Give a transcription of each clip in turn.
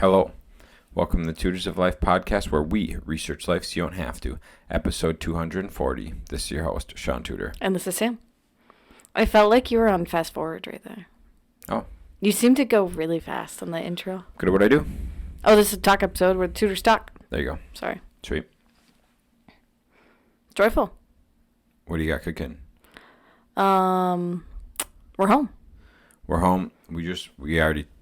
Hello. Welcome to the Tutors of Life podcast, where we research life so you don't have to. Episode 240. This is your host, Shaun Tudor. And this is Sam. I felt like you were on fast forward right there. Oh. You seem to go really fast on the intro. Good at what I do. Oh, this is a talk episode where the tutors talk. There you go. Sorry. Sweet. Joyful. What do you got cooking? We're home. We're home.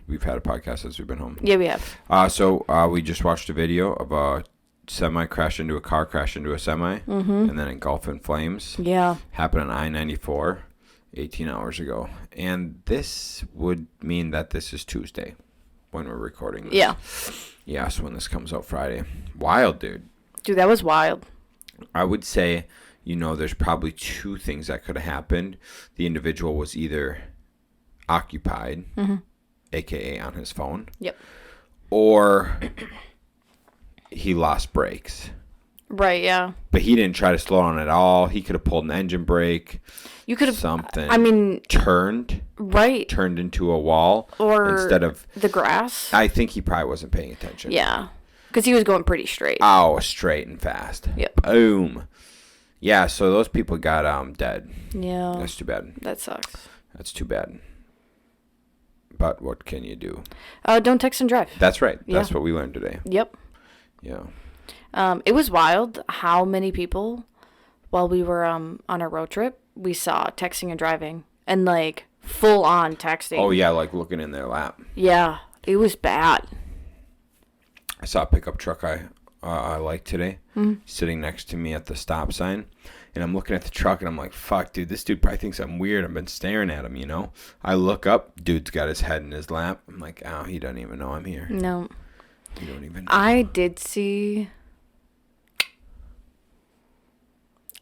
We've had a podcast since we've been home. Yeah, we have. So we just watched a video of a semi crash into a car, crash into a semi, and then engulf in flames. Yeah. Happened on I-94 18 hours ago. And this would mean that this is Tuesday when we're recording this. Yeah. Yeah, so when this comes out Friday. Wild, dude. Dude, that was wild. I would say, there's probably two things that could have happened. The individual was either occupied, a.k.a. on his phone. Yep. Or he lost brakes. Right, yeah. But he didn't try to slow down at all. He could have pulled an engine brake. You could have... Something. Turned. Right. Turned into a wall. Or... Instead of... the grass. I think he probably wasn't paying attention. Yeah. Because he was going pretty straight. Oh, straight and fast. Yep. Boom. Yeah, so those people got dead. Yeah. That's too bad. That sucks. That's too bad. But what can you do? Don't text and drive. That's right. Yeah. That's what we learned today. Yep. Yeah. It was wild how many people, while we were on a road trip, we saw texting and driving. And, full on texting. Oh, yeah, looking in their lap. Yeah. It was bad. I saw a pickup truck I like today, sitting next to me at the stop sign. And I'm looking at the truck, and I'm like, fuck, dude, this dude probably thinks I'm weird. I've been staring at him, I look up, dude's got his head in his lap. I'm like, oh, he doesn't even know I'm here. No. You don't even know. I did see...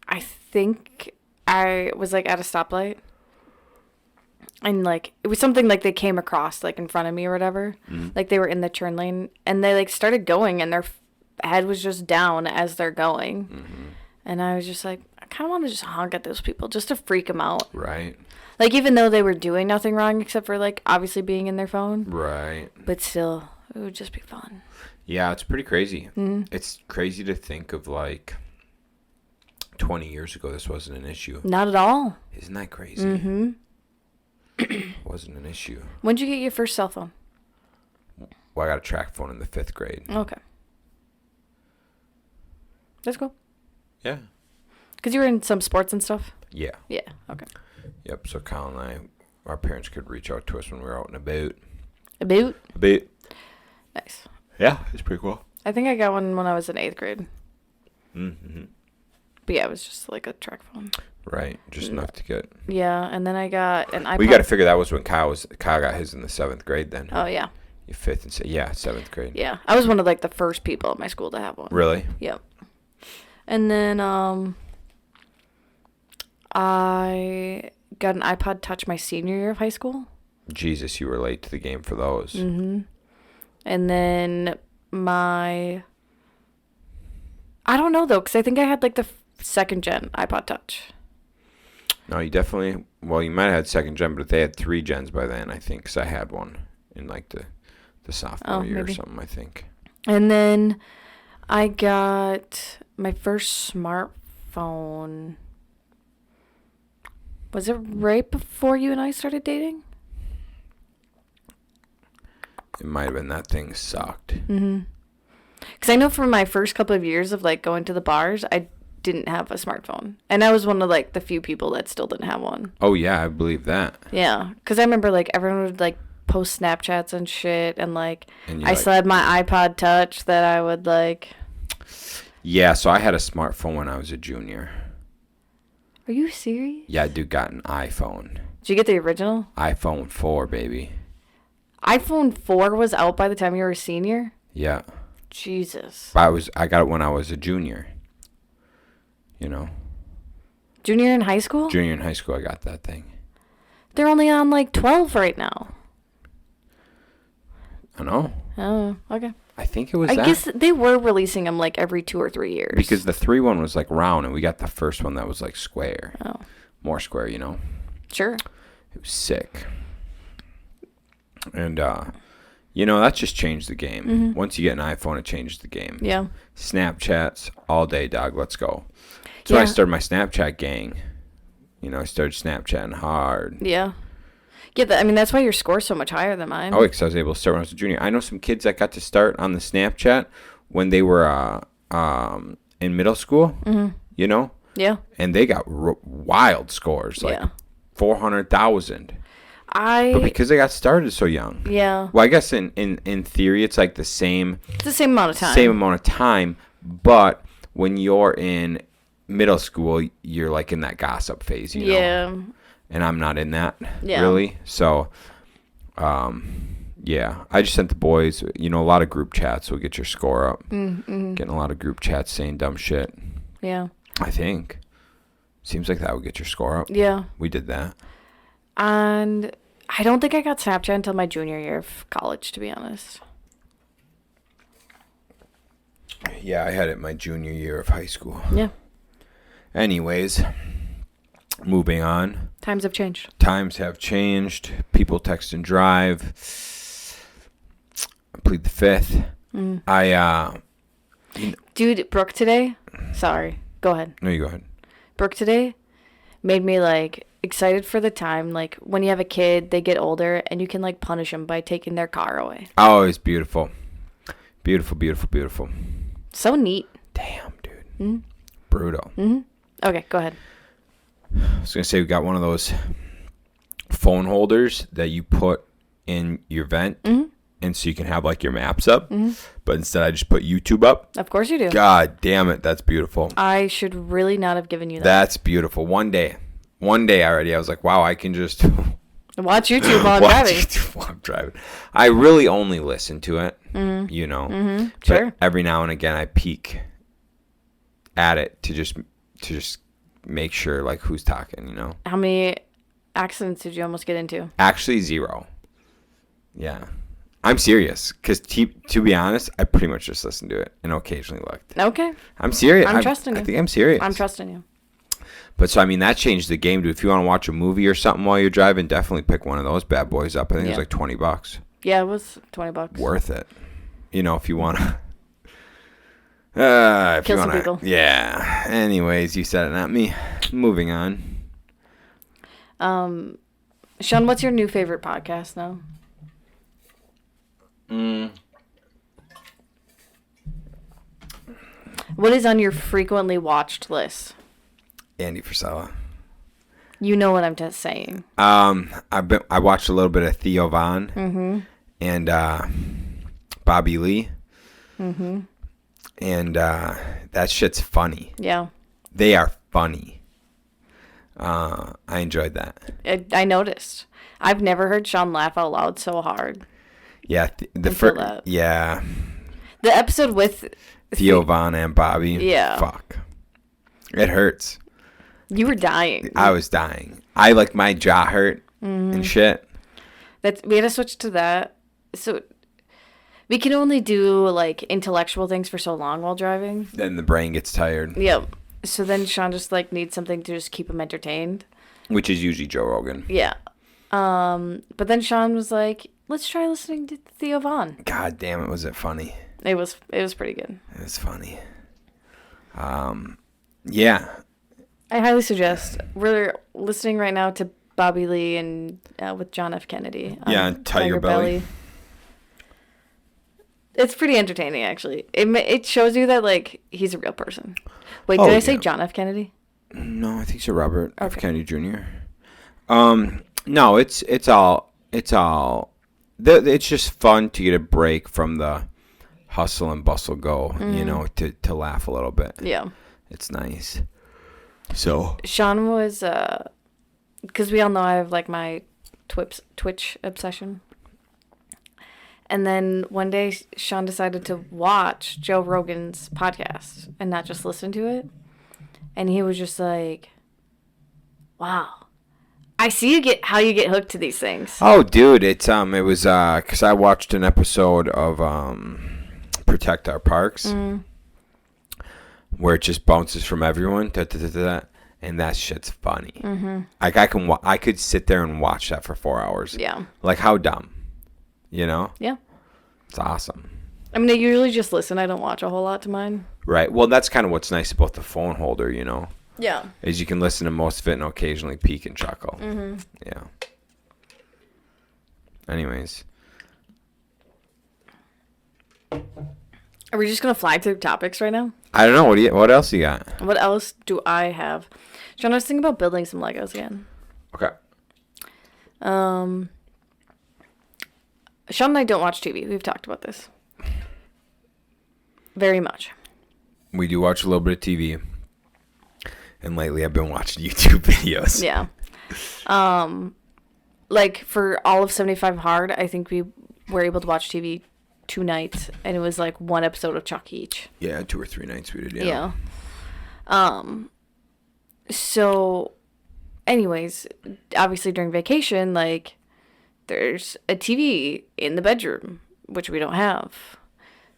I think I was, at a stoplight. And, it was something they came across, in front of me or whatever. They were in the turn lane. And they, started going, and their head was just down as they're going. And I was just like, I kind of want to just honk at those people just to freak them out. Right. Even though they were doing nothing wrong except for, obviously being in their phone. Right. But still, it would just be fun. Yeah, it's pretty crazy. It's crazy to think of, 20 years ago, this wasn't an issue. Not at all. Isn't that crazy? Wasn't an issue. When did you get your first cell phone? Well, I got a track phone in the 5th grade. Okay. That's cool. Yeah. Because you were in some sports and stuff? Yeah. Yeah, okay. Yep, so Kyle and our parents could reach out to us when we were out and about. About? About. Nice. Yeah, it's pretty cool. I think I got one when I was in 8th grade. Mm-hmm. But yeah, it was just a track phone. Right, just enough to get... Yeah, and then I got an iPod. We got to figure that was when Kyle got his in the 7th grade then. Oh, yeah. You 5th and 7th grade. Yeah, I was one of the first people at my school to have one. Really? Yep. And then I got an iPod Touch my senior year of high school. Jesus, you were late to the game for those. And then I don't know, though, because I think I had, the 2nd gen iPod Touch. No, you definitely... Well, you might have had 2nd gen, but they had 3 gens by then, I think, because I had one in, the sophomore year maybe. or something, I think. And then I got my first smartphone. Was it right before you and I started dating? It might have been that thing sucked. Because I know for my first couple of years of going to the bars, I didn't have a smartphone. And I was one of the few people that still didn't have one. Oh, yeah, I believe that. Yeah. Because I remember everyone would post Snapchats and shit. And And I still had my iPod Touch that I would Yeah, so I had a smartphone when I was a junior. Are you serious? Yeah, dude got an iPhone. Did you get the original? iPhone 4, baby. iPhone 4 was out by the time you were a senior? Yeah. Jesus. I got it when I was a junior. Junior in high school? Junior in high school, I got that thing. They're only on 12 right now. I know. Oh, okay. I think it was I that. guess they were releasing them every 2 or 3 years. Because the 3 one was round, and we got the first one that was square. Oh. More square, Sure. It was sick. And You know, that's just changed the game. Once you get an iPhone, it changes the game. Yeah. Snapchats all day, dog. Let's go. So I started my Snapchat gang. You know, I started Snapchatting hard. Yeah. Yeah, I mean, that's why your score's so much higher than mine. Oh, because I was able to start when I was a junior. I know some kids that got to start on the Snapchat when they were in middle school, you know? Yeah. And they got wild scores, like 400,000. But because they got started so young. Yeah. Well, I guess in theory, it's like the same. It's the same amount of time. Same amount of time, but when you're in middle school, you're like in that gossip phase, you know? And I'm not in that, really. So, yeah. I just sent the boys, you know, a lot of group chats will get your score up. Getting a lot of group chats saying dumb shit. Yeah. I think. Seems like that would get your score up. Yeah. We did that. And I don't think I got Snapchat until my junior year of college, to be honest. Yeah, I had it my junior year of high school. Yeah. Anyways, moving on. Times have changed. Times have changed. People text and drive. I plead the fifth. Dude, Brooke today. Sorry. Go ahead. No, you go ahead. Brooke today made me like excited for the time. Like when you have a kid, they get older and you can like punish them by taking their car away. Oh, it's beautiful. Beautiful, beautiful, beautiful. So neat. Damn, dude. Brutal. Okay, go ahead. I was going to say we got one of those phone holders that you put in your vent. And so you can have like your maps up. But instead I just put YouTube up. Of course you do. God damn it. That's beautiful. I should really not have given you that. That's beautiful. One day already I was like, wow, I can just watch YouTube while I'm driving. YouTube while I'm driving. I really only listen to it, you know. Sure. But every now and again I peek at it to just make sure like who's talking, you know. How many accidents did you almost get into? Actually 0. Yeah. I'm serious, because to be honest, I pretty much just listened to it and occasionally looked. Okay. I'm serious. I'm trusting you. I think I'm serious. I'm trusting you. But so, I mean, that changed the game, dude. If you want to watch a movie or something while you're driving, definitely pick one of those bad boys up. I think it was like $20. Yeah, it was $20. Worth it. You know, if you want to. Kill some people. Yeah. Anyways, you said it, not me. Moving on. Shaun, what's your new favorite podcast now? What is on your frequently watched list? Andy Frisella. You know what I'm just saying. I watched a little bit of Theo Von and Bobby Lee. And that shit's funny. Yeah. They are funny. I enjoyed that. I noticed. I've never heard Shaun laugh out loud so hard. Yeah, the first. Yeah. The episode with Theo Von and Bobby. Yeah. Fuck. It hurts. You were dying. I was dying. I like my jaw hurt and shit. We had to switch to that. So we can only do like intellectual things for so long while driving. Then the brain gets tired. Yep. So then Shaun just like needs something to just keep him entertained. Which is usually Joe Rogan. Yeah. But then Shaun was like, let's try listening to Theo Von. God damn it, was it funny? It was pretty good. It was funny. Yeah. I highly suggest. We're listening right now to Bobby Lee and with John F. Kennedy. Yeah, and Tiger Belly. It's pretty entertaining, actually. It shows you that like he's a real person. Wait, did I say John F. Kennedy? No, I think so. Robert F. Kennedy Jr. No, it's just fun to get a break from the hustle and bustle go, you know, to laugh a little bit. Yeah. It's nice. So Shaun was, because we all know I have like my Twitch obsession. And then one day Shaun decided to watch Joe Rogan's podcast and not just listen to it. And he was just like, wow. I see how you get hooked to these things. Oh, dude, it was because I watched an episode of Protect Our Parks, where it just bounces from everyone, and that shit's funny. Like I could sit there and watch that for 4 hours. Yeah. Like how dumb, you know? Yeah. It's awesome. I mean, I usually just listen. I don't watch a whole lot to mine. Right. Well, that's kind of what's nice about the phone holder, you know? Yeah. Is you can listen to most of it and occasionally peek and chuckle. Mm-hmm. Yeah. Anyways. Are we just going to fly through topics right now? I don't know. What else you got? What else do I have? Shaun, I was thinking about building some Legos again. Okay. Shaun and I don't watch TV. We've talked about this. Very much. We do watch a little bit of TV. And lately I've been watching YouTube videos. Yeah. Like for all of 75 Hard, I think we were able to watch TV 2 nights, and it was like 1 episode of Chuck each. Yeah, 2 or 3 nights we did, yeah. So anyways, obviously during vacation, like there's a TV in the bedroom, which we don't have.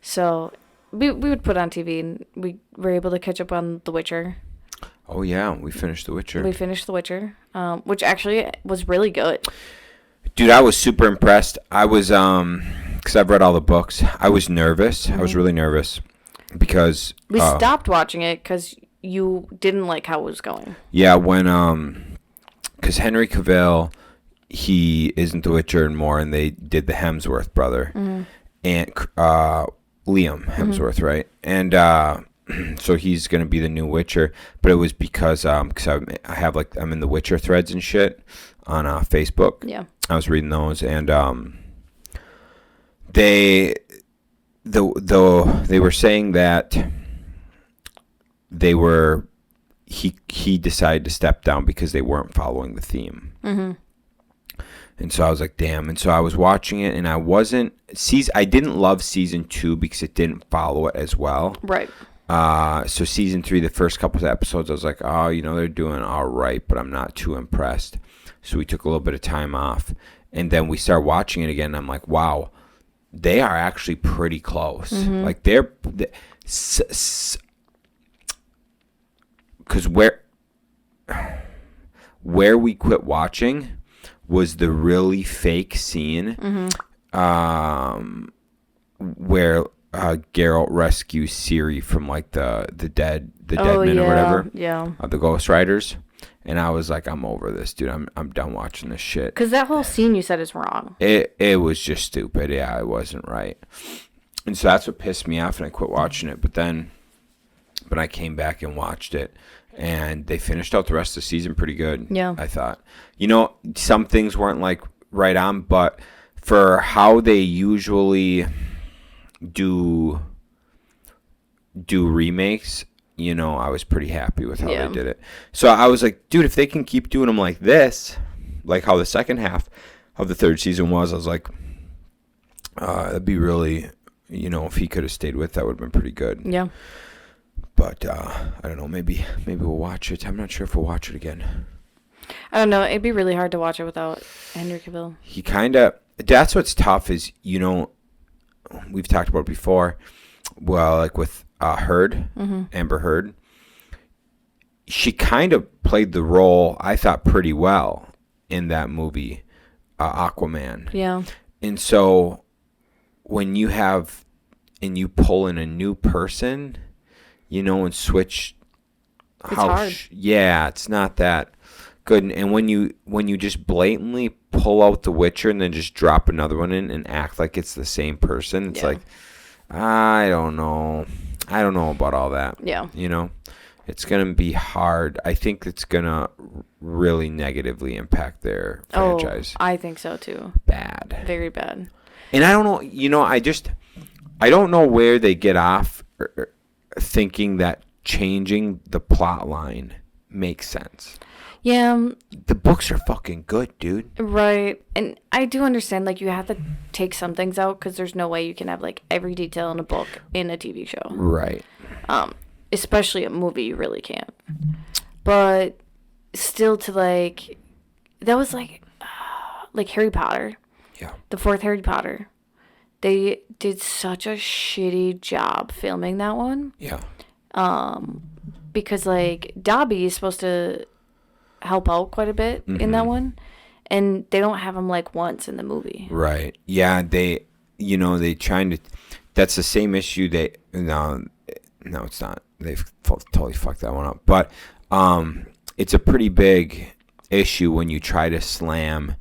So we would put on TV, and we were able to catch up on The Witcher. Oh, yeah. We finished The Witcher. We finished The Witcher, which actually was really good. Dude, I was super impressed. I was, because I've read all the books. I was nervous. I was really nervous because... We stopped watching it because you didn't like how it was going. Yeah, when, because Henry Cavill, he isn't The Witcher anymore, and they did the Hemsworth brother. And Liam Hemsworth, right? And, so he's gonna be the new Witcher, but it was because I have like I'm in the Witcher threads and shit on Facebook. Yeah, I was reading those, and they were saying that he decided to step down because they weren't following the theme. And so I was like, damn. And so I was watching it, and I didn't love season 2 because it didn't follow it as well. Right. So season 3, the first couple of episodes, I was like, oh, they're doing all right, but I'm not too impressed. So we took a little bit of time off, and then we started watching it again. And I'm like, wow, they are actually pretty close. Like because where we quit watching was the really fake scene, where Geralt rescues Ciri from like the dead men or whatever. Yeah. The Ghost Riders. And I was like, I'm over this, dude. I'm done watching this shit. Because that whole scene you said is wrong. It was just stupid. Yeah, it wasn't right. And so that's what pissed me off, and I quit watching it. But I came back and watched it, and they finished out the rest of the season pretty good. Yeah. I thought. Some things weren't like right on, but for how they usually do remakes, I was pretty happy with how they did it. So I was like, dude, if they can keep doing them like this, like how the second half of the 3rd season was, I was like, that'd be really, if he could have stayed with, that would have been pretty good. Yeah. But I don't know, maybe we'll watch it. I'm not sure if we'll watch it again. I don't know. It'd be really hard to watch it without Henry Cavill. He that's what's tough is, we've talked about it before. Well, like with Heard, Amber Heard, she kind of played the role, I thought, pretty well in that movie, Aquaman. Yeah. And so when you pull in a new person, and switch, it's hard. It's not that good. And when you just blatantly pull out The Witcher and then just drop another one in and act like it's the same person, it's like, I don't know about all that. Yeah. It's going to be hard. I think it's going to really negatively impact their franchise. Oh, I think so too. Bad. Very bad. And I don't know, I don't know where they get off thinking that changing the plot line makes sense. Yeah. The books are fucking good, dude. Right. And I do understand, like, you have to take some things out because there's no way you can have, like, every detail in a book in a TV show. Right. Especially a movie, you really can't. But still that was, like Harry Potter. Yeah. The 4th Harry Potter. They did such a shitty job filming that one. Yeah. Because, like, Dobby is supposed to help out quite a bit in that one, and they don't have him like once in the movie. Right. Yeah, they trying to. That's the same issue. No, it's not. They've totally fucked that one up. But it's a pretty big issue when you try to slam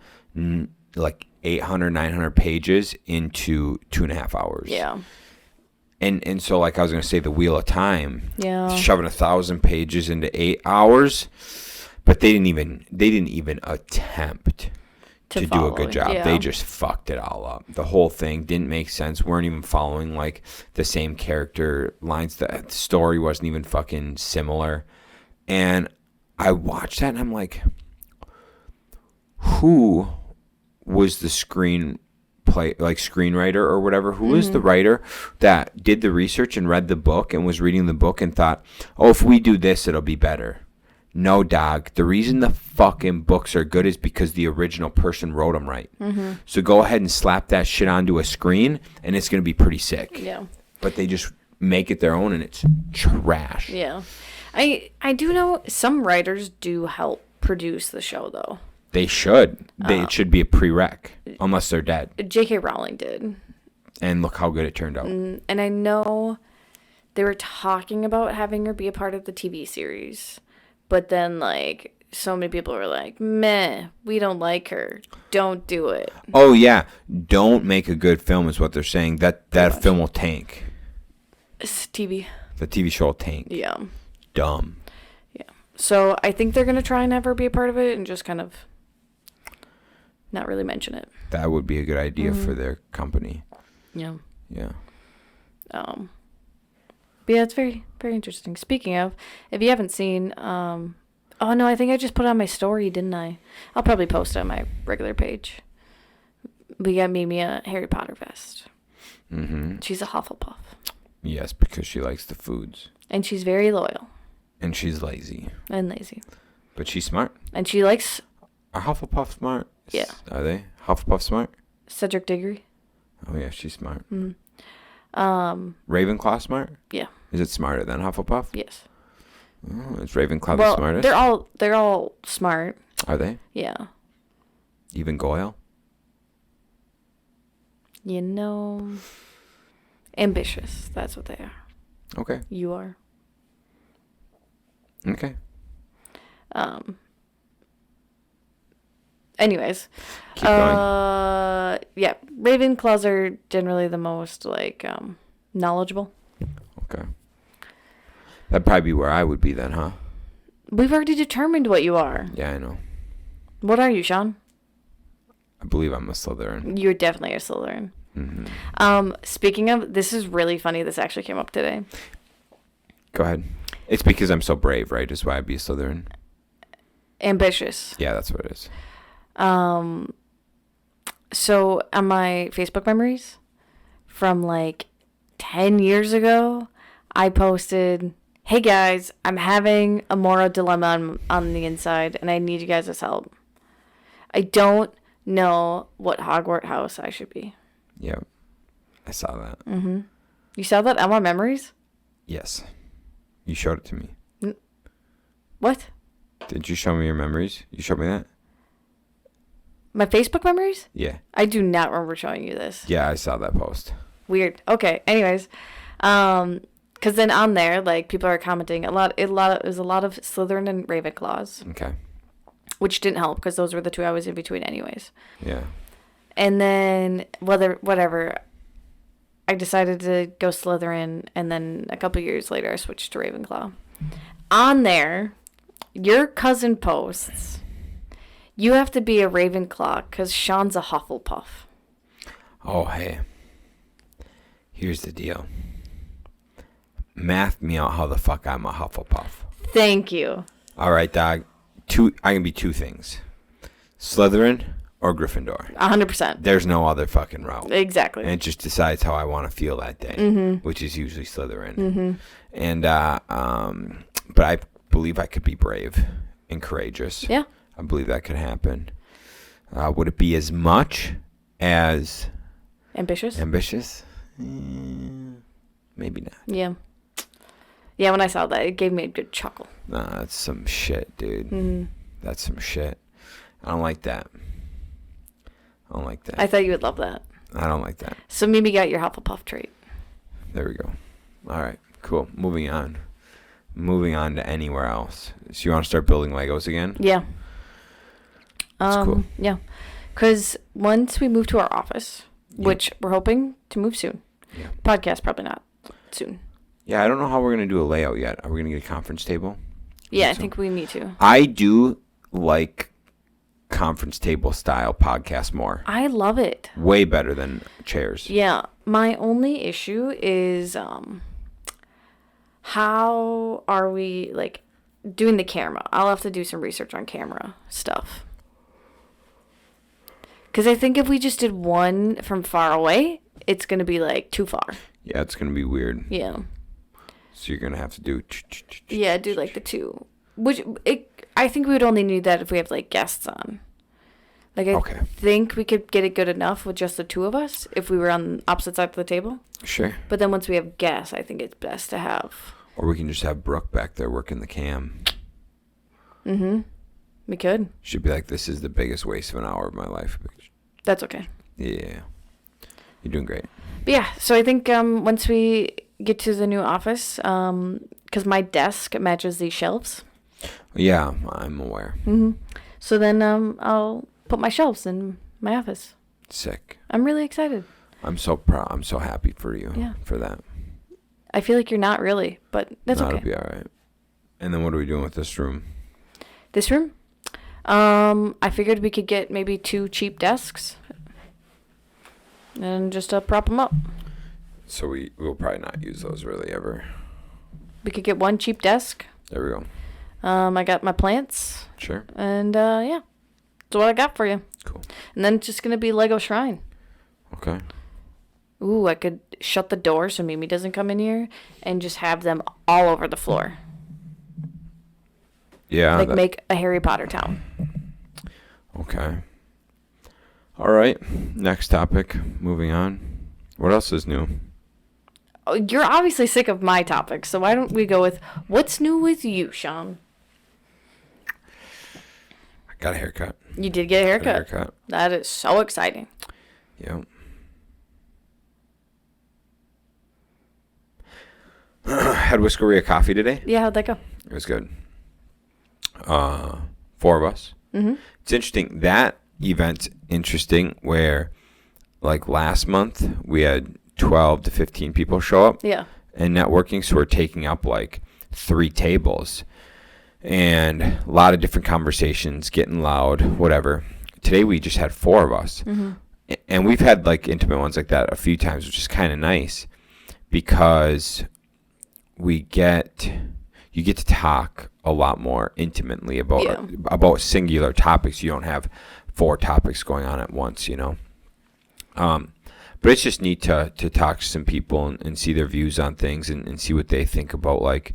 like 800, 900 pages into 2.5 hours. Yeah. And so, like I was gonna say, the Wheel of Time. Yeah. Shoving 1,000 pages into 8 hours, but they didn't even attempt to do a good job. Yeah. They just fucked it all up. The whole thing didn't make sense. Weren't even following like the same character lines. The story wasn't even fucking similar. And I watched that and I'm like, who was the screenwriter or whatever? Who was the writer that did the research and read the book and was reading the book and thought, oh, if we do this, it'll be better? No, dog. The reason the fucking books are good is because the original person wrote them right. So go ahead and slap that shit onto a screen, and it's going to be pretty sick. Yeah. But they just make it their own, and it's trash. Yeah. I do know some writers do help produce the show, though. They should. It should be a prereq, unless they're dead. J.K. Rowling did. And look how good it turned out. And I know they were talking about having her be a part of the TV series. But then, like, so many people were like, meh, we don't like her. Don't do it. Oh, yeah. Don't make a good film is what they're saying. That film will tank. It's TV. The TV show will tank. Yeah. Dumb. Yeah. So I think they're going to try and have her be a part of it and just kind of not really mention it. That would be a good idea for their company. Yeah. Yeah. But yeah, it's very, very interesting. Speaking of, if you haven't seen, oh no, I think I just put it on my story, didn't I? I'll probably post it on my regular page. We got Mimi a Harry Potter vest. Mm-hmm. She's a Hufflepuff. Yes, because she likes the foods. And she's very loyal. And she's lazy. And lazy. But she's smart. And she likes... Are Hufflepuff smart? Yeah. Are they? Hufflepuff smart? Cedric Diggory. Oh, yeah, she's smart. Mm-hmm. Ravenclaw smart? Yeah. Is it smarter than Hufflepuff? Yes. Oh, is Ravenclaw the smartest? They're all smart. Are they? Yeah. Even Goyle? Ambitious. That's what they are. Okay. You are. Okay. Anyways. Keep going. Yeah. Ravenclaws are generally the most, like, knowledgeable. Okay. That'd probably be where I would be then, huh? We've already determined what you are. Yeah, I know. What are you, Sean? I believe I'm a Slytherin. You're definitely a Slytherin. Mm-hmm. Speaking of, this is really funny. This actually came up today. Go ahead. It's because I'm so brave, right? Is why I'd be a Slytherin. Ambitious. Yeah, that's what it is. So on my Facebook memories from like 10 years ago, I posted, hey guys, I'm having a moral dilemma on the inside and I need you guys' help. I don't know what Hogwarts house I should be. Yep. I saw that. Mm-hmm. You saw that on my memories? Yes. You showed it to me. What? Did you show me your memories? You showed me that? My Facebook memories? Yeah. I do not remember showing you this. Yeah, I saw that post. Weird. Okay. Anyways, because then on there, like, people are commenting it was a lot of Slytherin and Ravenclaws. Okay. Which didn't help because those were the two I was in between anyways. Yeah. And then whatever, I decided to go Slytherin, and then a couple years later I switched to Ravenclaw. On there, your cousin posts, you have to be a Ravenclaw because Sean's a Hufflepuff. Oh, hey. Here's the deal. Math me out how the fuck I'm a Hufflepuff. Thank you. All right, dog. I can be two things. Slytherin or Gryffindor. 100%. There's no other fucking route. Exactly. And it just decides how I want to feel that day, which is usually Slytherin. And but I believe I could be brave and courageous. Yeah. I believe that could happen. Would it be as much as ambitious? Maybe not. Yeah. Yeah, when I saw that, it gave me a good chuckle. Nah, that's some shit, dude. That's some shit. I don't like that. I thought you would love that. I don't like that. So Mimi got your Hufflepuff trait. There we go. All right, cool. Moving on to anywhere else. So you want to start building Legos again? Yeah. That's cool. Yeah. Because once we move to our office, which we're hoping to move soon. Yeah. Podcast, probably not soon. Yeah, I don't know how we're going to do a layout yet. Are we going to get a conference table? Yeah, I think we need to. I do like conference table style podcasts more. I love it. Way better than chairs. Yeah. My only issue is how are we, like, doing the camera? I'll have to do some research on camera stuff. Because I think if we just did one from far away, it's going to be, like, too far. Yeah, it's going to be weird. Yeah. So you're going to have to do... Yeah, do, like, the two. I think we would only need that if we have, like, guests on. Like, I think we could get it good enough with just the two of us if we were on opposite sides of the table. Sure. But then once we have guests, I think it's best to have... Or we can just have Brooke back there working the cam. Mm-hmm. We could. She'd be like, this is the biggest waste of an hour of my life. That's okay. Yeah. You're doing great. But yeah, so I think once we get to the new office, because my desk matches these shelves. Yeah, I'm aware. Mm-hmm. So then I'll put my shelves in my office. Sick. I'm really excited. I'm so proud. I'm so happy for you for that. I feel like you're not really, but that's okay. That'll be all right. And then what are we doing with this room? This room? I figured we could get maybe 2 cheap desks and just prop them up. So we'll probably not use those really ever. We could get 1 cheap desk. There we go. I got my plants. Sure. And yeah, that's what I got for you. Cool. And then it's just gonna be Lego Shrine. Okay. Ooh, I could shut the door so Mimi doesn't come in here and just have them all over the floor. Yeah. Like make a Harry Potter town. Okay. All right. Next topic. Moving on. What else is new? Oh, you're obviously sick of my topics, so why don't we go with what's new with you, Shaun? I got a haircut. You did get a haircut. That is so exciting. Yep. Had Whiskeria coffee today. Yeah, how'd that go? It was good. 4 of us. Mm-hmm. It's interesting. That event's interesting where, like, last month, we had 12 to 15 people show up. Yeah. And networking, so we're taking up, like, 3 tables. And a lot of different conversations, getting loud, whatever. Today, we just had 4 of us. Mm-hmm. And we've had, like, intimate ones like that a few times, which is kind of nice because you get to talk a lot more intimately about singular topics. You don't have 4 topics going on at once, you know. But it's just neat to talk to some people and see their views on things and see what they think about, like,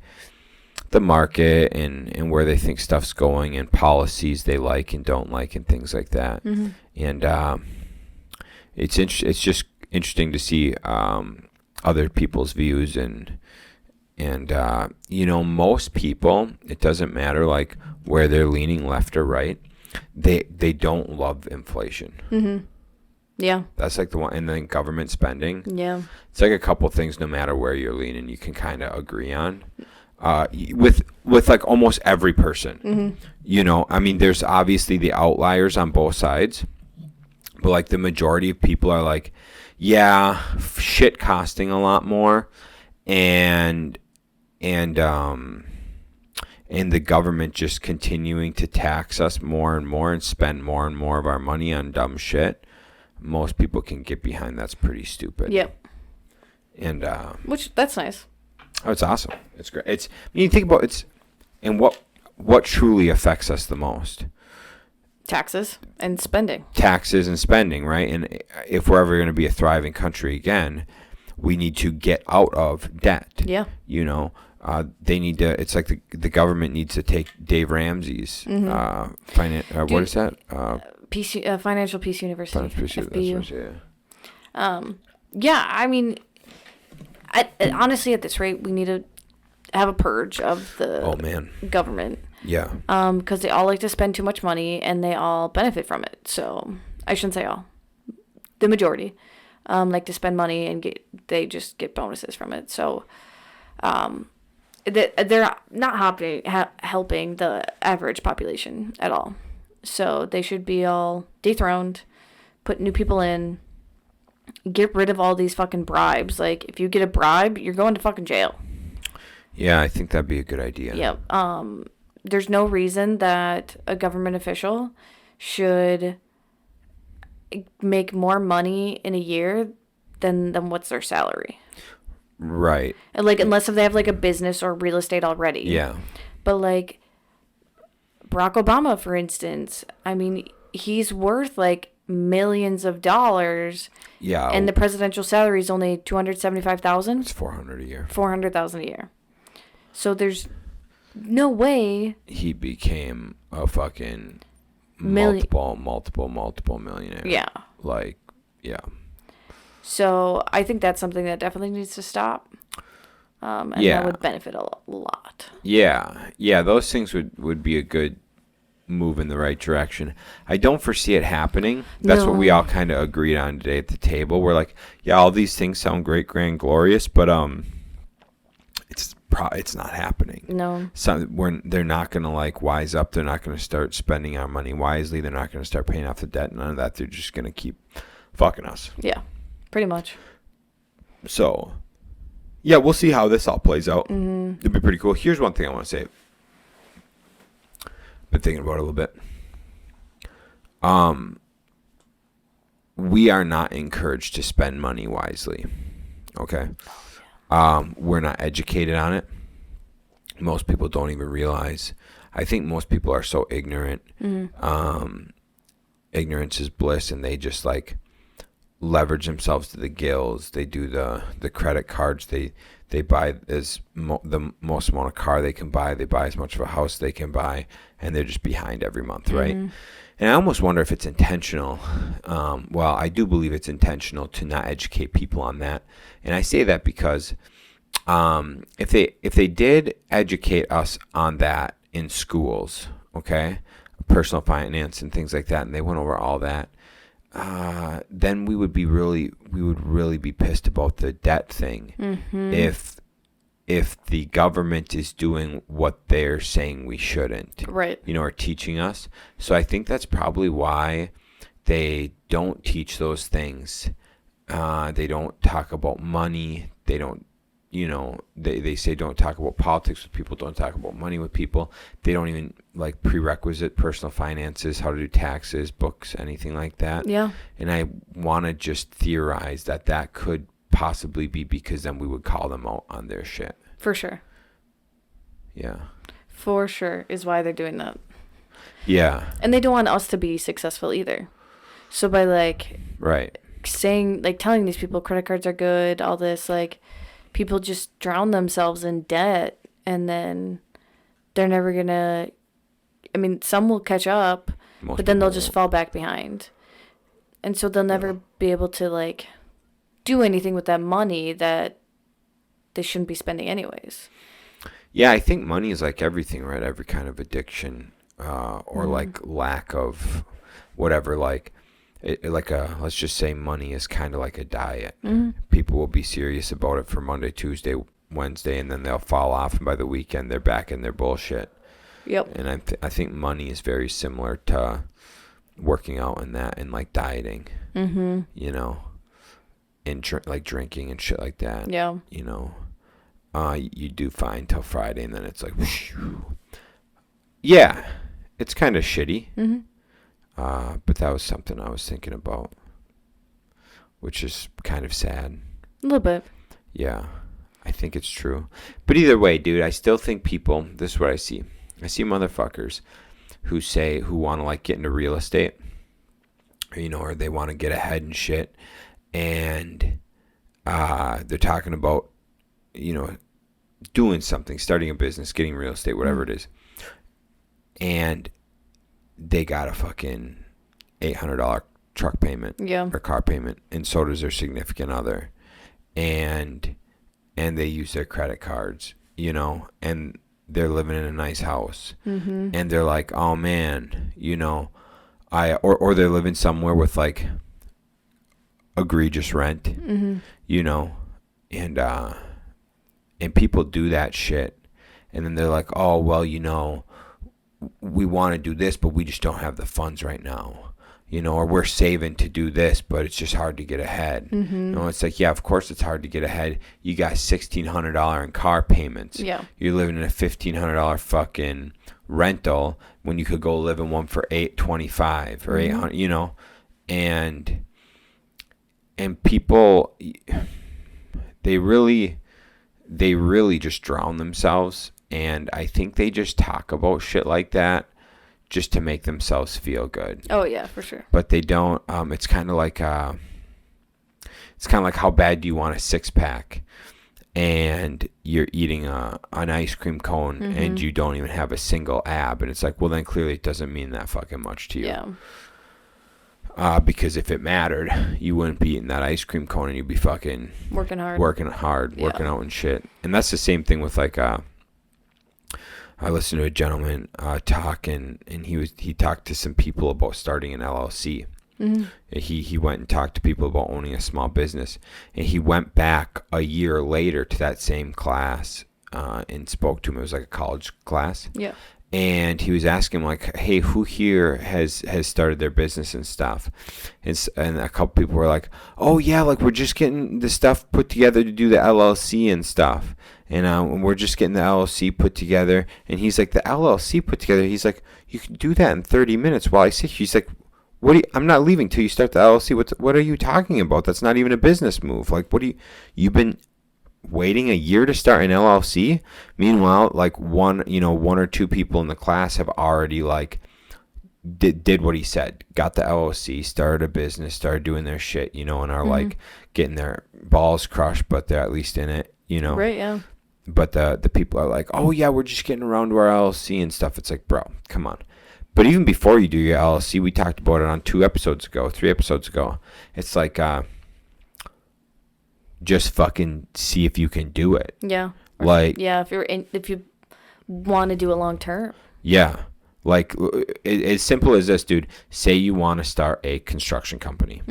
the market and where they think stuff's going and policies they like and don't like and things like that. Mm-hmm. And it's just interesting to see other people's views and you know, most people, it doesn't matter like where they're leaning left or right, they don't love inflation. Mm-hmm. Yeah. That's like the one. And then government spending. Yeah. It's like a couple things, no matter where you're leaning, you can kind of agree on. With like almost every person. Mm-hmm. You know, I mean, there's obviously the outliers on both sides, but like the majority of people are like, yeah, shit costing a lot more, and the government just continuing to tax us more and more and spend more and more of our money on dumb shit. Most people can get behind that's pretty stupid. Yep. And which that's nice. Oh, it's awesome. It's great. It's when you think about it's and what truly affects us the most. Taxes and spending. Taxes and spending, right? And if we're ever going to be a thriving country again, we need to get out of debt. Yeah. You know, they need to. It's like the government needs to take Dave Ramsey's what is that? Financial Peace University. Financial Peace, FBU. Yeah, I mean, honestly, at this rate, we need to have a purge of the government. Yeah. Because they all like to spend too much money and they all benefit from it. So I shouldn't say all, the majority. like to spend money and they just get bonuses from it. So they're not helping the average population at all. So they should be all dethroned, put new people in, get rid of all these fucking bribes. Like, if you get a bribe, you're going to fucking jail. Yeah, I think that'd be a good idea. Yep. There's no reason that a government official should make more money in a year than what's their salary. Right. And, like, unless if they have, like, a business or real estate already. Yeah. But, like, Barack Obama, for instance, I mean, he's worth, like, millions of dollars. Yeah. And the presidential salary is only $275,000. It's $400 a year. $400,000 a year. So there's no way he became a fucking multiple millionaire. Yeah. Like, yeah. So I think that's something that definitely needs to stop. And that would benefit a lot. Yeah. Yeah, those things would be a good move in the right direction. I don't foresee it happening. That's what we all kind of agreed on today at the table. We're like, yeah, all these things sound great, grand, glorious, but it's not happening. No. They're not going to like wise up. They're not going to start spending our money wisely. They're not going to start paying off the debt. None of that. They're just going to keep fucking us. Yeah, pretty much. So, yeah, we'll see how this all plays out. Mm-hmm. It'd be pretty cool. Here's one thing I want to say. Been thinking about it a little bit. We are not encouraged to spend money wisely. Okay. We're not educated on it. Most people don't even realize. I think most people are so ignorant. Mm-hmm. Ignorance is bliss, and they just like leverage themselves to the gills. They do the credit cards. They buy the most amount of car they can buy. They buy as much of a house they can buy, and they're just behind every month, right? Mm-hmm. And I almost wonder if it's intentional. Well, I do believe it's intentional to not educate people on that. And I say that because if they did educate us on that in schools, okay, personal finance and things like that, and they went over all that, then we would really be pissed about the debt thing. Mm-hmm. If the government is doing what they're saying we shouldn't, right? Or teaching us. So I think that's probably why they don't teach those things. They don't talk about money. They don't, they say don't talk about politics with people. Don't talk about money with people. They don't even like prerequisite personal finances, how to do taxes, books, anything like that. Yeah. And I want to just theorize that could possibly be because then we would call them out on their shit. For sure. Yeah. For sure is why they're doing that. Yeah. And they don't want us to be successful either. So by like saying, like telling these people credit cards are good, all this, like people just drown themselves in debt, and then they're never gonna, I mean, some will catch up, but then they'll just fall back behind. And so they'll never be able to like do anything with that money that they shouldn't be spending anyways. Yeah, I think money is like everything, right? Every kind of addiction or like lack of whatever, like let's just say money is kind of like a diet. Mm-hmm. People will be serious about it for Monday, Tuesday, Wednesday, and then they'll fall off, and by the weekend they're back in their bullshit. Yep. And I think money is very similar to working out and that, and like dieting. Mm-hmm. And like drinking and shit like that. Yeah. You do fine till Friday, and then it's like, whoosh. Yeah, it's kind of shitty. Mm-hmm. But that was something I was thinking about, which is kind of sad. A little bit. Yeah, I think it's true. But either way, dude, I still think people, this is what I see. I see motherfuckers who want to like get into real estate, or they want to get ahead and shit. And they're talking about, doing something, starting a business, getting real estate, whatever it is. And they got a fucking $800 truck payment or car payment, and so does their significant other. And they use their credit cards, and they're living in a nice house. Mm-hmm. And they're like, oh man, or they're living somewhere with like egregious rent, you know, and people do that shit, and then they're like, oh, well, you know, we want to do this, but we just don't have the funds right now, you know, or we're saving to do this, but it's just hard to get ahead. You know, it's like, yeah, of course it's hard to get ahead. You got $1,600 in car payments. Yeah. You're living in a $1,500 fucking rental when you could go live in one for $825 or $800, you know, and people, they really just drown themselves. And I think they just talk about shit like that just to make themselves feel good. Oh yeah, for sure. But they don't. It's kind of like how bad do you want a 6-pack, and you're eating an ice cream cone and you don't even have a single ab, and it's like, well, then clearly it doesn't mean that fucking much to you. Yeah. Because if it mattered, you wouldn't be eating that ice cream cone and you'd be fucking working hard, working out and shit. And that's the same thing with like I listened to a gentleman talk, and he talked to some people about starting an LLC. He went and talked to people about owning a small business, and he went back a year later to that same class and spoke to him. It was like a college class. Yeah. And he was asking like, hey, who here has started their business and stuff? And a couple people were like, oh yeah, like we're just getting the stuff put together to do the LLC and stuff. And we're just getting the LLC put together. And he's like, the LLC put together? He's like, you can do that in 30 minutes while I sit here. He's like, I'm not leaving till you start the LLC. What are you talking about? That's not even a business move. Like, you've been waiting a year to start an LLC? Meanwhile, like one or two people in the class have already like did what he said, got the LLC, started a business, started doing their shit, you know, and are like getting their balls crushed, but they're at least in it, you know. Right, yeah. But the people are like, oh yeah, we're just getting around to our LLC and stuff. It's like, bro, come on. But even before you do your LLC, we talked about it on 3 episodes ago. It's like, just fucking see if you can do it. Yeah. Like, yeah, if you want to do it long term. Yeah. Like, as simple as this, dude. Say you want to start a construction company.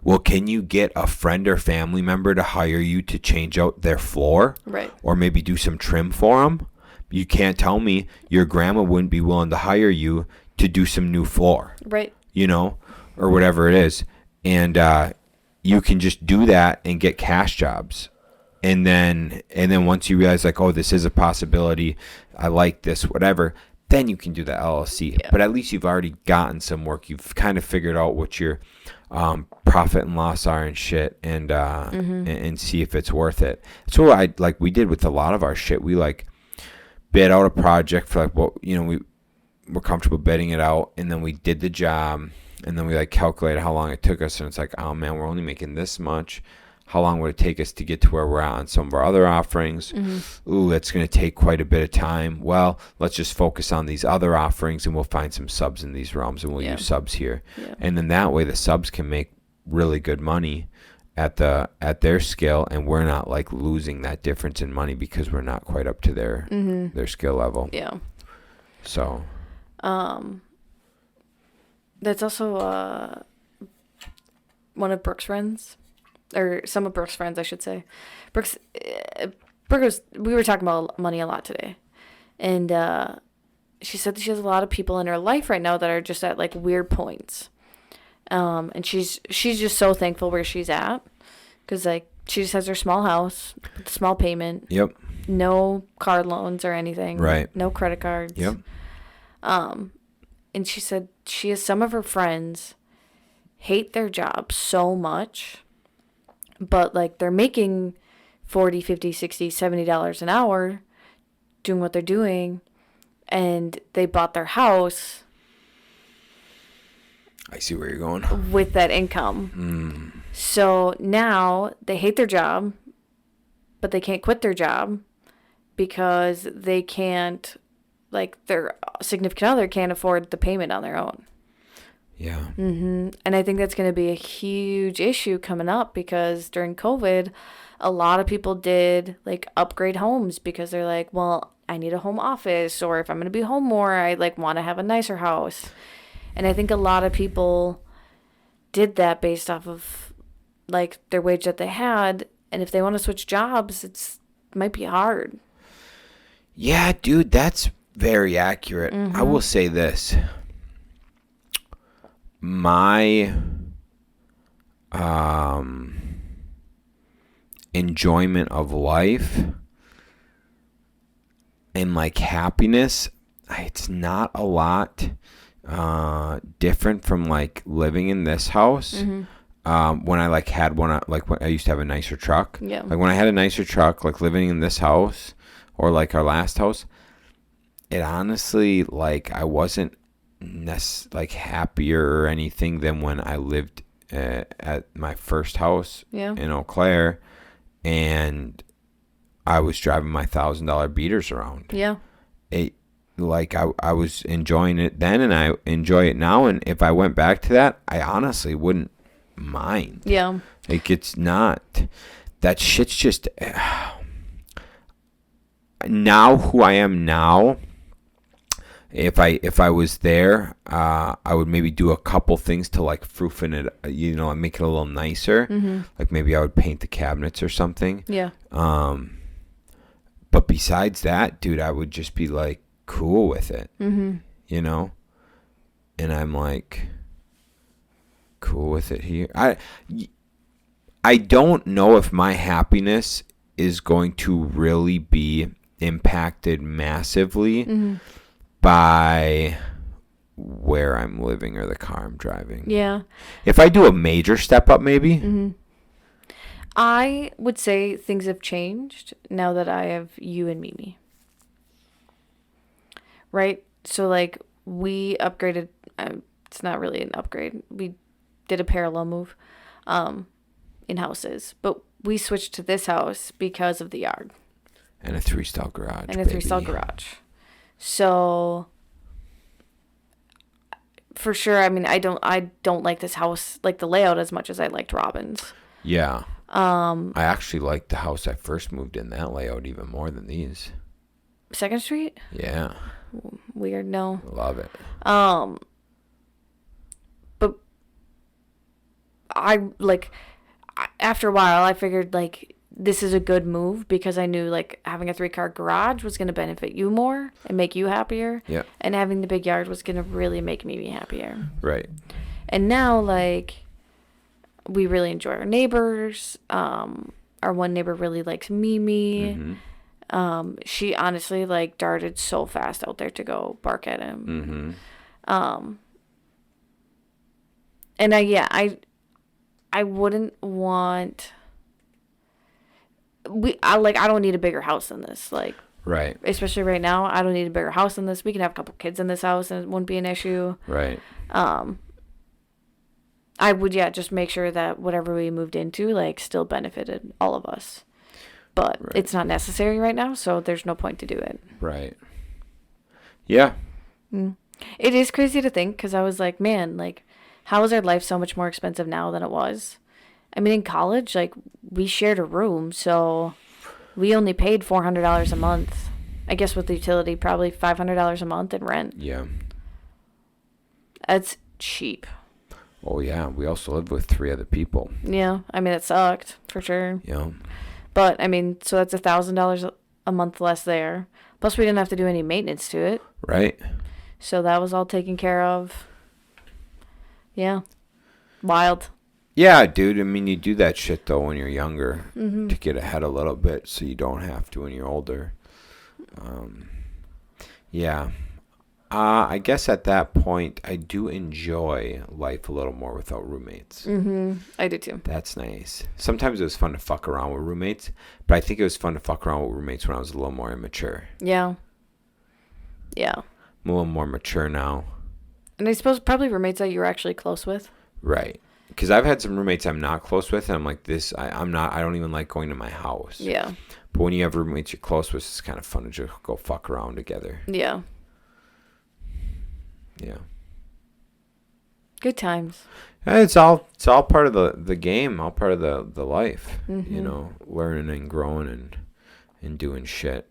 Well, can you get a friend or family member to hire you to change out their floor? Right. Or maybe do some trim for them? You can't tell me your grandma wouldn't be willing to hire you to do some new floor. Right. You know, or whatever it is. And you can just do that and get cash jobs. And then once you realize like, oh, this is a possibility, I like this, whatever, then you can do the LLC. Yeah. But at least you've already gotten some work. You've kind of figured out what your profit and loss are and shit, and see if it's worth it. So we did with a lot of our shit. We like bid out a project for like, what, you know, we were comfortable bidding it out, and then we did the job, and then we like calculated how long it took us, and it's like, oh man, we're only making this much. How long would it take us to get to where we're at on some of our other offerings? Ooh, that's going to take quite a bit of time. Well, let's just focus on these other offerings, and we'll find some subs in these realms, and we'll use subs here. Yeah. And then that way the subs can make really good money at their scale, and we're not like losing that difference in money because we're not quite up to their skill level. Yeah. So. That's also one of Brooke's friends. Or some of Brooke's friends, I should say. Brooke we were talking about money a lot today. And she said that she has a lot of people in her life right now that are just at like weird points. And she's just so thankful where she's at. Because like she just has her small house, small payment. Yep. No car loans or anything. Right. No credit cards. Yep. And she said she has some of her friends hate their job so much. But, like, they're making $40, $50, $60, $70 an hour doing what they're doing, and they bought their house. I see where you're going. With that income. So now they hate their job, but they can't quit their job because they can't, like, their significant other can't afford the payment on their own. Yeah. And I think that's going to be a huge issue coming up because during COVID, a lot of people did like upgrade homes because they're like, well, I need a home office, or if I'm going to be home more, I like want to have a nicer house. And I think a lot of people did that based off of like their wage that they had, and if they want to switch jobs, might be hard. Yeah, dude, that's very accurate. I will say this. My enjoyment of life and like happiness, it's not a lot different from like living in this house. When I like had one, like when I used to have a nicer truck. Yeah. Like when I had a nicer truck, like living in this house or like our last house, it honestly, like I wasn't like happier or anything than when I lived at my first house in Eau Claire, and I was driving my $1,000 beaters around. Yeah. I was enjoying it then, and I enjoy it now. And if I went back to that, I honestly wouldn't mind. Yeah. Like, it's not, that shit's just, now who I am now, if I was there, I would maybe do a couple things to like froofing it, and make it a little nicer. Like maybe I would paint the cabinets or something. Yeah. But besides that, dude, I would just be like cool with it. And I'm like cool with it here. I don't know if my happiness is going to really be impacted massively by where I'm living or the car I'm driving. Yeah. If I do a major step up, maybe. I would say things have changed now that I have you and Mimi. Right? So, like, we upgraded. It's not really an upgrade. We did a parallel move in houses. But we switched to this house because of the yard. And a 3-stall garage. And a 3-stall garage. So, for sure, I mean, I don't like this house, like the layout, as much as I liked Robin's. Yeah. I actually liked the house I first moved in, that layout, even more than these. 2nd Street? Yeah. Weird, no. Love it. But after a while, I figured, like, this is a good move because I knew, like, having a 3-car garage was going to benefit you more and make you happier. Yeah. And having the big yard was going to really make me happier. Right. And now, like, we really enjoy our neighbors. Our one neighbor really likes Mimi. She honestly, like, darted so fast out there to go bark at him. And I wouldn't want... I don't need a bigger house than this. Like, right. Especially right now, I don't need a bigger house than this. We can have a couple kids in this house and it wouldn't be an issue. Right. I would, just make sure that whatever we moved into, like, still benefited all of us. But it's not necessary right now, so there's no point to do it. Right. Yeah. It is crazy to think, because I was like, man, like, how is our life so much more expensive now than it was? I mean, in college, like, we shared a room, so we only paid $400 a month. I guess with the utility, probably $500 a month in rent. Yeah. That's cheap. Oh, yeah. We also lived with 3 other people. Yeah. I mean, it sucked, for sure. Yeah. But, I mean, so that's $1,000 a month less there. Plus, we didn't have to do any maintenance to it. Right. So that was all taken care of. Yeah. Wild. Yeah, dude. I mean, you do that shit, though, when you're younger to get ahead a little bit so you don't have to when you're older. Yeah. I guess at that point, I do enjoy life a little more without roommates. I do, too. That's nice. Sometimes it was fun to fuck around with roommates, but I think it was fun to fuck around with roommates when I was a little more immature. Yeah. Yeah. I'm a little more mature now. And I suppose probably roommates that you were actually close with. Right. Because I've had some roommates I'm not close with, and I'm like, I don't even like going to my house. Yeah. But when you have roommates you're close with, it's kind of fun to just go fuck around together. Yeah. Yeah. Good times. It's all part of the game, all part of the life, learning and growing and doing shit.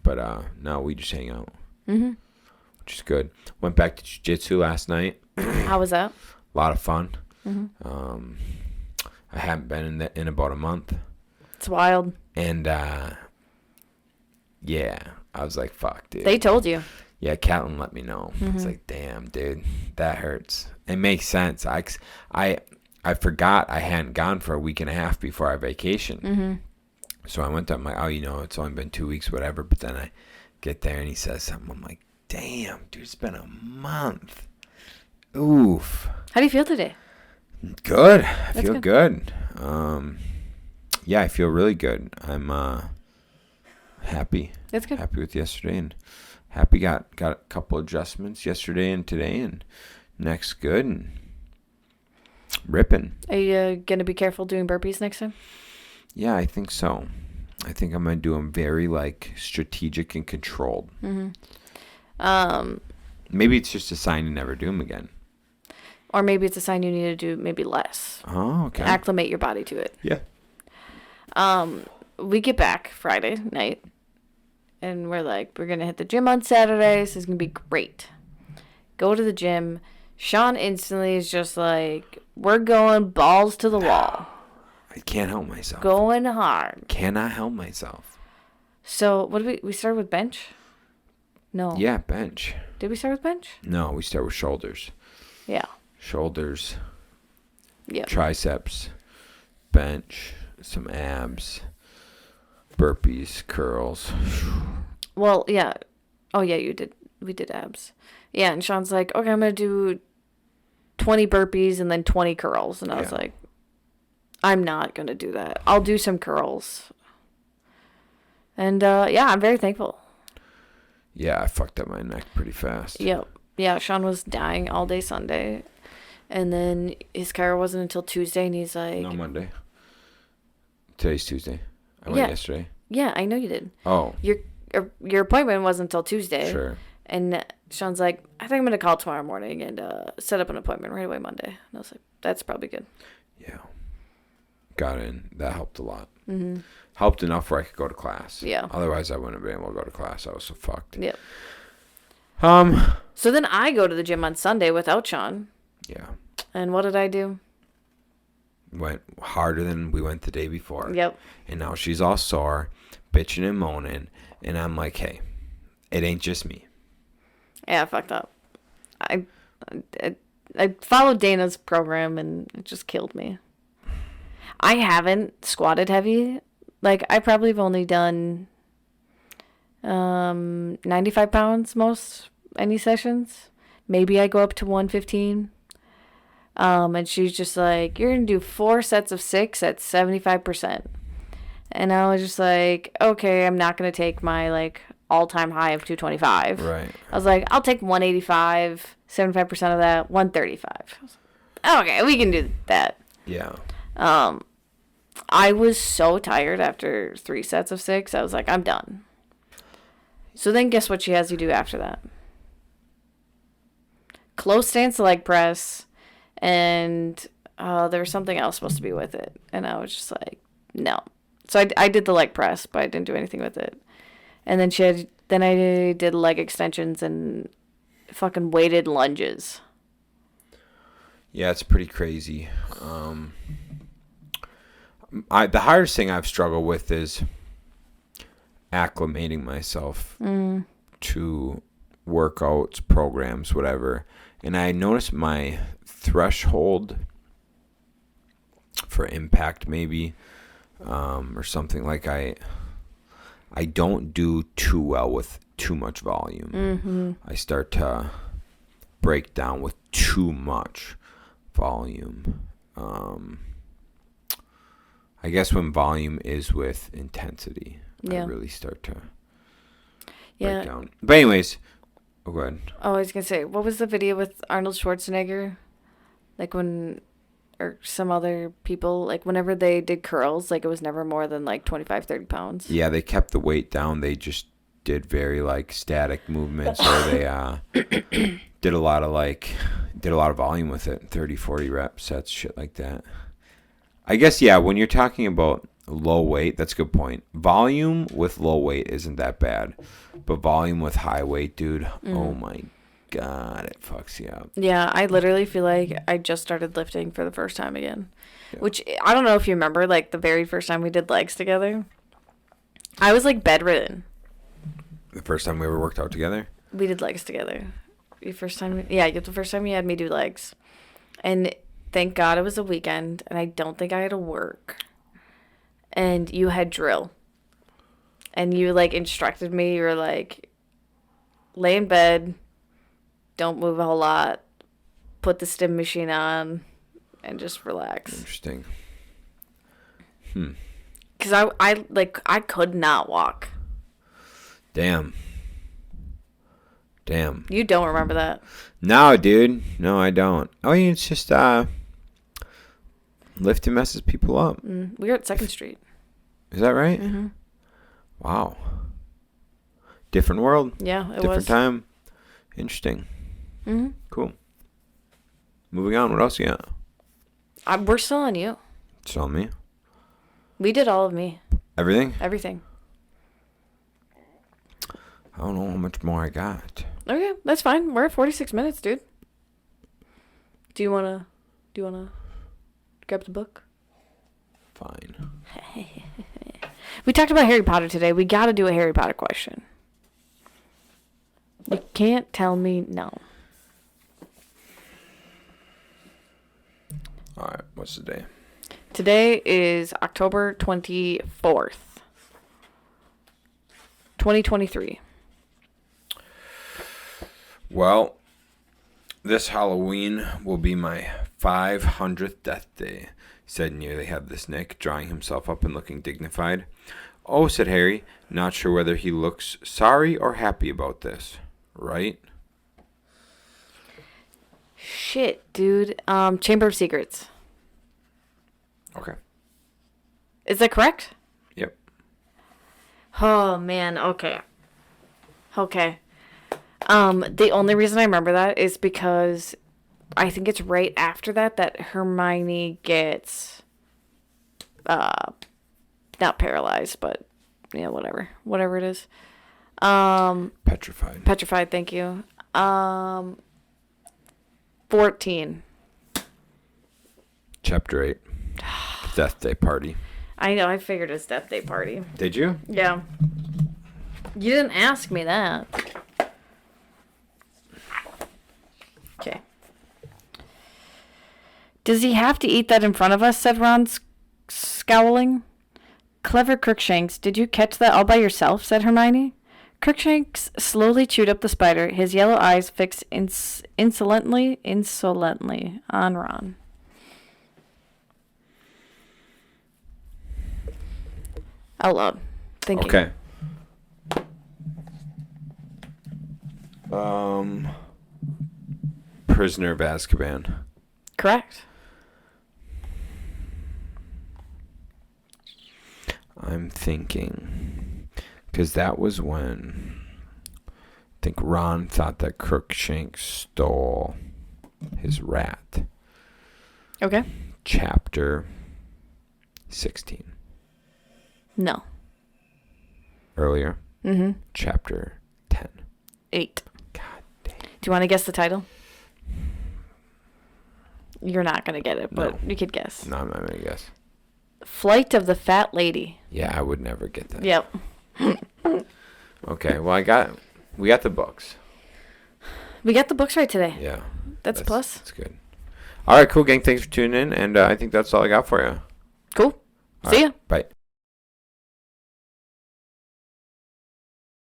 But no, we just hang out, which is good. Went back to jiu-jitsu last night. How was that? A lot of fun. I haven't been in about a month. It's wild. And, yeah, I was like, fuck, dude. They told you. Yeah, Catelyn let me know. It's like, damn, dude, that hurts. It makes sense. I forgot I hadn't gone for a week and a half before our vacation. So I went up, I'm like, oh, it's only been 2 weeks, whatever. But then I get there and he says something. I'm like, damn, dude, it's been a month. Oof. How do you feel today? Good. I feel good. Yeah, I feel really good. I'm happy. That's good. Happy with yesterday, and happy got a couple adjustments yesterday and today, and next good and ripping. Are you gonna be careful doing burpees next time? Yeah, I think so. I think I'm gonna do them very strategic and controlled. Maybe it's just a sign to never do them again. Or maybe it's a sign you need to do maybe less. Oh, okay. Acclimate your body to it. Yeah. We get back Friday night, and we're like, we're going to hit the gym on Saturday. So it's going to be great. Go to the gym. Shaun instantly is just like, we're going balls to the wall. I can't help myself. Going hard. Cannot help myself. So what did we started with bench? No. Yeah, bench. Did we start with bench? No, we start with shoulders. Yeah. Shoulders. Yeah. Triceps. Bench. Some abs. Burpees. Curls. Well, yeah. Oh, yeah, you did. We did abs. Yeah, and Shaun's like, okay, I'm going to do 20 burpees and then 20 curls. And I was like, I'm not going to do that. I'll do some curls. And, yeah, I'm very thankful. Yeah, I fucked up my neck pretty fast. Yep. Yeah, Shaun was dying all day Sunday. And then his car wasn't until Tuesday, and he's like... No, Monday. Today's Tuesday. I went yesterday. Yeah, I know you did. Oh. Your appointment wasn't until Tuesday. Sure. And Shaun's like, I think I'm going to call tomorrow morning and set up an appointment right away Monday. And I was like, that's probably good. Yeah. Got in. That helped a lot. Helped enough where I could go to class. Yeah. Otherwise, I wouldn't have been able to go to class. I was so fucked. Yep. So then I go to the gym on Sunday without Shaun. Yeah. And what did I do? Went harder than we went the day before. Yep. And now she's all sore, bitching and moaning. And I'm like, hey, it ain't just me. Yeah, I fucked up. I followed Dana's program, and it just killed me. I haven't squatted heavy. Like, I probably have only done 95 pounds any sessions. Maybe I go up to 115. And she's just like, you're going to do 4 sets of 6 at 75%. And I was just like, okay, I'm not going to take my, all-time high of 225. Right. I was like, I'll take 185, 75% of that, 135. I was like, okay, we can do that. Yeah. I was so tired after 3 sets of 6. I was like, I'm done. So then guess what she has you do after that? Close stance leg press, and there was something else supposed to be with it. And I was just like, no. So I did the leg press, but I didn't do anything with it. And then I did leg extensions and fucking weighted lunges. Yeah, it's pretty crazy. The hardest thing I've struggled with is acclimating myself to workouts, programs, whatever. And I noticed my threshold for impact maybe, or something, like I don't do too well with too much volume. I start to break down with too much volume. I guess when volume is with intensity, I really start to break down. But anyways, go ahead. Oh, I was going to say, what was the video with Arnold Schwarzenegger? Or some other people, whenever they did curls, it was never more than 25, 30 pounds. Yeah, they kept the weight down. They just did very static movements, or they did a lot of volume with it, 30, 40 rep sets, shit like that. I guess, when you're talking about low weight, that's a good point. Volume with low weight isn't that bad, but volume with high weight, dude, oh my God, it fucks you up. Yeah, I literally feel like I just started lifting for the first time again. Yeah. Which, I don't know if you remember, like, the very first time we did legs together. I was, like, bedridden. The first time we ever worked out together? We did legs together. The first time you had me do legs. And thank God it was a weekend, and I don't think I had to work. And you had drill. And you, like, instructed me. You were like, lay in bed, don't move a whole lot, put the stim machine on, and just relax. Interesting. Because I could not walk. Damn. You don't remember that? No, dude. No, I don't. Oh, yeah, it's just lifting messes people up. We were at 2nd Street. Is that right? Mm-hmm. Wow. Different world. Yeah, it was. Different time. Interesting. Mm-hmm. Cool. Moving on. What else you got? We're still on you. It's on me. We did all of me. Everything? Everything. I don't know how much more I got. Okay, that's fine. We're at 46 minutes, dude. Do you wanna grab the book? Fine. We talked about Harry Potter today. We gotta do a Harry Potter question. You can't tell me no. All right. What's the day? Today is October 24th, 2023. Well, this Halloween will be my 500th death day, said Nearly Headless Nick, drawing himself up and looking dignified. Oh, said Harry, not sure whether he looks sorry or happy about this. Right? Shit, dude. Chamber of Secrets. Okay. Is that correct? Yep. Oh, man. Okay. The only reason I remember that is because I think it's right after that Hermione gets, not paralyzed, but, yeah, whatever it is. Petrified, thank you. 14. Chapter 8. Death Day Party. I know, I figured it's Death Day Party. Did you? Yeah. You didn't ask me that. Okay. Does he have to eat that in front of us? Said Ron, scowling. Clever Crookshanks, did you catch that all by yourself? Said Hermione. Crookshanks slowly chewed up the spider, his yellow eyes fixed insolently on Ron. Out loud. Thinking. Okay. Prisoner of Azkaban. Correct. I'm thinking, because that was when I think Ron thought that Crookshanks stole his rat. Okay. Chapter 16. No. Earlier. Mm-hmm. Chapter 10. 8. God damn. Do you want to guess the title? You're not going to get it, but you could guess. No, I'm not going to guess. Flight of the Fat Lady. Yeah, I would never get that. Yep. Okay, well, we got the books. We got the books right today. Yeah. That's a plus. That's good. All right, cool, gang. Thanks for tuning in, and I think that's all I got for you. Cool. See ya. Bye.